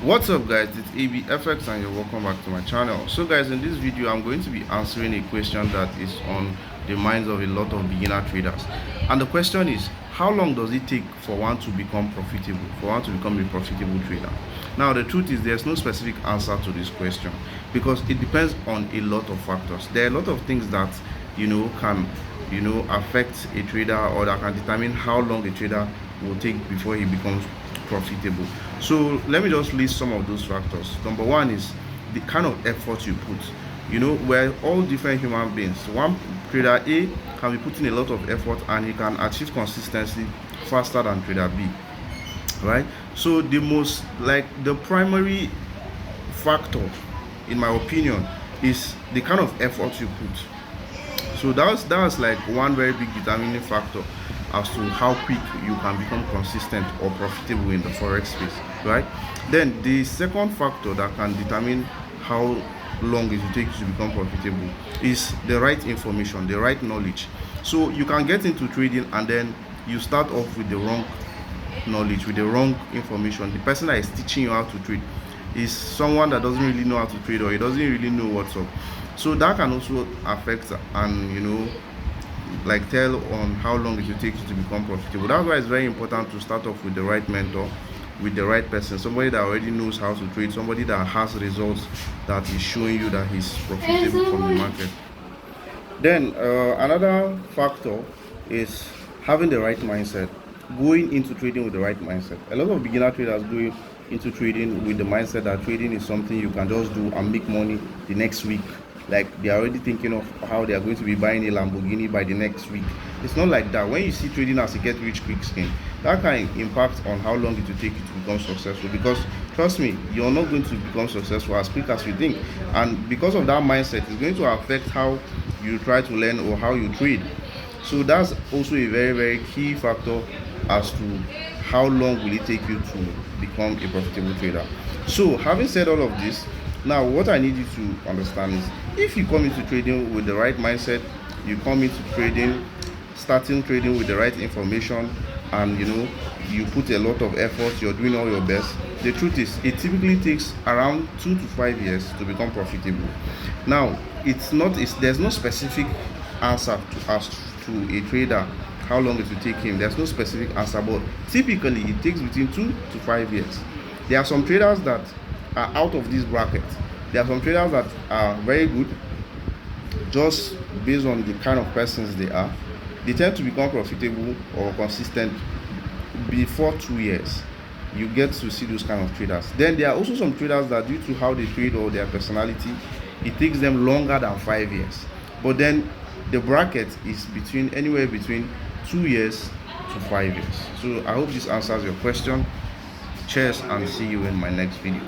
What's up guys, it's ABFX and you're welcome back to my channel. So guys, in this video I'm going to be answering a question that is on the minds of a lot of beginner traders, and the question is, how long does it take for one to become profitable, a profitable trader? Now the truth is, there's no specific answer to this question because it depends on a lot of factors. There are a lot of things that can affect a trader, or that can determine how long a trader will take before he becomes profitable. So let me just list some of those factors. Number one is the kind of effort you put. We're all different human beings. One trader A can be putting a lot of effort and he can achieve consistency faster than trader B, right? So the primary factor, in my opinion, is the kind of effort you put. So that's like one very big determining factor as to how quick you can become consistent or profitable in the forex space, right? Then the second factor that can determine how long it will take you to become profitable is the right information, the right knowledge. So you can get into trading and then you start off with the wrong knowledge, with the wrong information. The person that is teaching you how to trade is someone that doesn't really know how to trade, or he doesn't really know what's up. So that can also affect and tell on how long it will take you to become profitable. That's why it's very important to start off with the right mentor, with the right person, somebody that already knows how to trade, somebody that has results, that is showing you that he's profitable from the market. Then another factor is having the right mindset, going into trading with the right mindset. A lot of beginner traders go into trading with the mindset that trading is something you can just do and make money the next week. Like, they're already thinking of how they are going to be buying a Lamborghini by the next week. It's not like that. When you see trading as a get rich quick scheme, that can impact on how long it will take you to become successful, because trust me, you're not going to become successful as quick as you think. And because of that mindset, it's going to affect how you try to learn or how you trade. So that's also a very, very key factor as to how long will it take you to become a profitable trader. So having said all of this, now what I need you to understand is, if you come into trading with the right mindset, you come into trading, starting trading with the right information, and you put a lot of effort, you're doing all your best, the truth is it typically takes around 2 to 5 years to become profitable. Now there's no specific answer to ask to a trader how long it will take him. There's no specific answer, but typically it takes between 2 to 5 years. There are some traders that are out of this bracket. There are some traders that are very good, just based on the kind of persons they are. They tend to become profitable or consistent before 2 years. You get to see those kind of traders. Then there are also some traders that, due to how they trade or their personality, it takes them longer than 5 years. But then the bracket is anywhere between 2 years to 5 years. So I hope this answers your question. Cheers, and see you in my next video.